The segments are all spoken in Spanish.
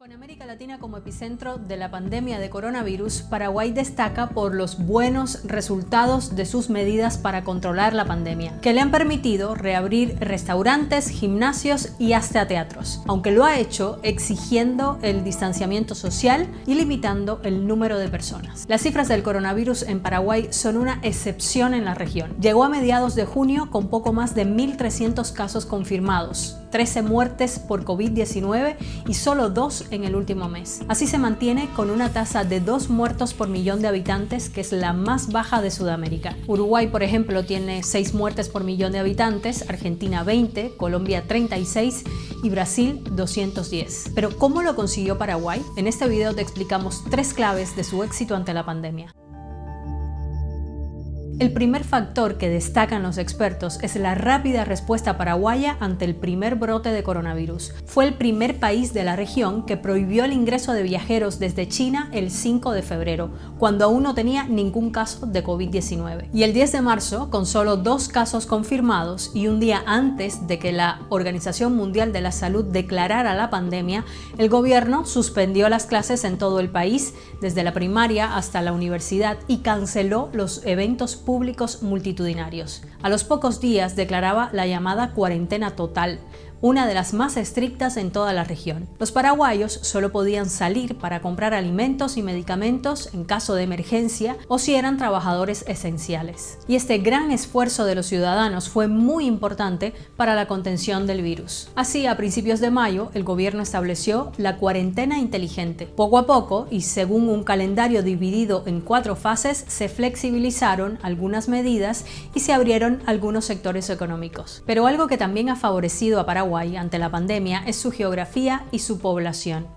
Con América Latina como epicentro de la pandemia de coronavirus, Paraguay destaca por los buenos resultados de sus medidas para controlar la pandemia, que le han permitido reabrir restaurantes, gimnasios y hasta teatros, aunque lo ha hecho exigiendo el distanciamiento social y limitando el número de personas. Las cifras del coronavirus en Paraguay son una excepción en la región. Llegó a mediados de junio con poco más de 1.300 casos confirmados, 13 muertes por COVID-19 y solo 2 en el último mes. Así se mantiene con una tasa de 2 muertos por millón de habitantes, que es la más baja de Sudamérica. Uruguay, por ejemplo, tiene 6 muertes por millón de habitantes, Argentina 20, Colombia 36 y Brasil 210. Pero ¿cómo lo consiguió Paraguay? En este video te explicamos 3 claves de su éxito ante la pandemia. El primer factor que destacan los expertos es la rápida respuesta paraguaya ante el primer brote de coronavirus. Fue el primer país de la región que prohibió el ingreso de viajeros desde China el 5 de febrero, cuando aún no tenía ningún caso de COVID-19. Y el 10 de marzo, con solo 2 casos confirmados y un día antes de que la Organización Mundial de la Salud declarara la pandemia, el gobierno suspendió las clases en todo el país, desde la primaria hasta la universidad, y canceló los eventos públicos multitudinarios. A los pocos días declaraba la llamada cuarentena total, una de las más estrictas en toda la región. Los paraguayos solo podían salir para comprar alimentos y medicamentos en caso de emergencia o si eran trabajadores esenciales. Y este gran esfuerzo de los ciudadanos fue muy importante para la contención del virus. Así, a principios de mayo, el gobierno estableció la cuarentena inteligente. Poco a poco, y según un calendario dividido en 4 fases, se flexibilizaron algunas medidas y se abrieron algunos sectores económicos. Pero algo que también ha favorecido a Paraguay ante la pandemia es su geografía y su población.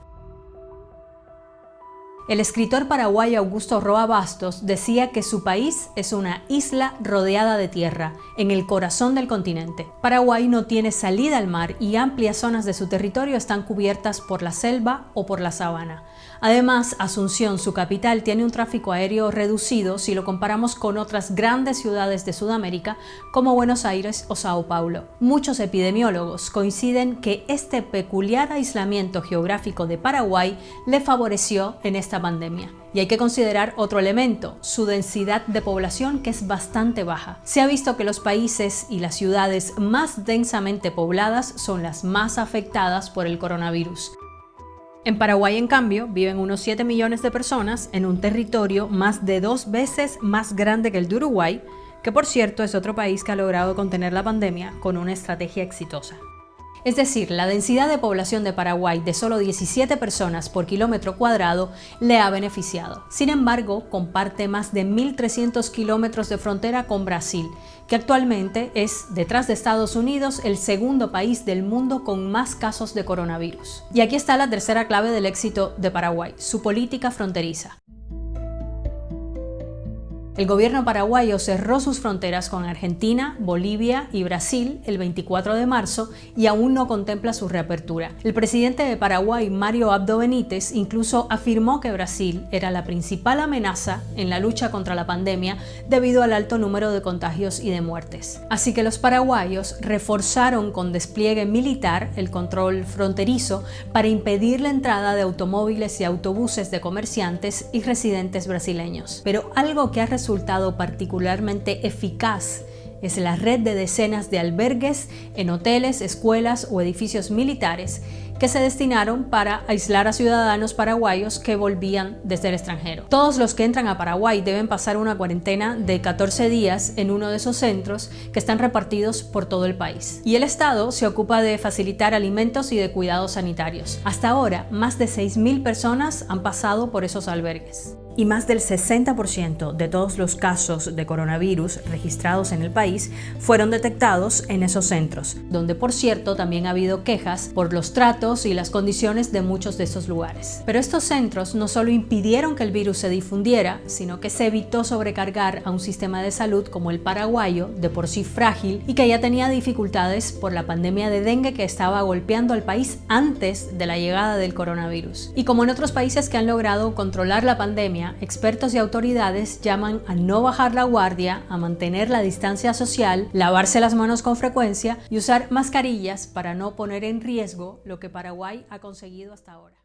El escritor paraguayo Augusto Roa Bastos decía que su país es una isla rodeada de tierra, en el corazón del continente. Paraguay no tiene salida al mar y amplias zonas de su territorio están cubiertas por la selva o por la sabana. Además, Asunción, su capital, tiene un tráfico aéreo reducido si lo comparamos con otras grandes ciudades de Sudamérica como Buenos Aires o Sao Paulo. Muchos epidemiólogos coinciden que este peculiar aislamiento geográfico de Paraguay le favoreció en esta pandemia. Y hay que considerar otro elemento, su densidad de población, que es bastante baja. Se ha visto que los países y las ciudades más densamente pobladas son las más afectadas por el coronavirus. En Paraguay, en cambio, viven unos 7 millones de personas en un territorio más de 2 veces más grande que el de Uruguay, que por cierto es otro país que ha logrado contener la pandemia con una estrategia exitosa. Es decir, la densidad de población de Paraguay de solo 17 personas por kilómetro cuadrado le ha beneficiado. Sin embargo, comparte más de 1.300 kilómetros de frontera con Brasil, que actualmente es, detrás de Estados Unidos, el segundo país del mundo con más casos de coronavirus. Y aquí está la tercera clave del éxito de Paraguay, su política fronteriza. El gobierno paraguayo cerró sus fronteras con Argentina, Bolivia y Brasil el 24 de marzo y aún no contempla su reapertura. El presidente de Paraguay, Mario Abdo Benítez, incluso afirmó que Brasil era la principal amenaza en la lucha contra la pandemia debido al alto número de contagios y de muertes. Así que los paraguayos reforzaron con despliegue militar el control fronterizo para impedir la entrada de automóviles y autobuses de comerciantes y residentes brasileños. Pero algo que ha resultado particularmente eficaz es la red de decenas de albergues en hoteles, escuelas o edificios militares que se destinaron para aislar a ciudadanos paraguayos que volvían desde el extranjero. Todos los que entran a Paraguay deben pasar una cuarentena de 14 días en uno de esos centros que están repartidos por todo el país. Y el Estado se ocupa de facilitar alimentos y de cuidados sanitarios. Hasta ahora, más de 6.000 personas han pasado por esos albergues. Y más del 60% de todos los casos de coronavirus registrados en el país fueron detectados en esos centros, donde por cierto también ha habido quejas por los tratos y las condiciones de muchos de esos lugares. Pero estos centros no solo impidieron que el virus se difundiera, sino que se evitó sobrecargar a un sistema de salud como el paraguayo, de por sí frágil y que ya tenía dificultades por la pandemia de dengue que estaba golpeando al país antes de la llegada del coronavirus. Y como en otros países que han logrado controlar la pandemia, expertos y autoridades llaman a no bajar la guardia, a mantener la distancia social, lavarse las manos con frecuencia y usar mascarillas para no poner en riesgo lo que Paraguay ha conseguido hasta ahora.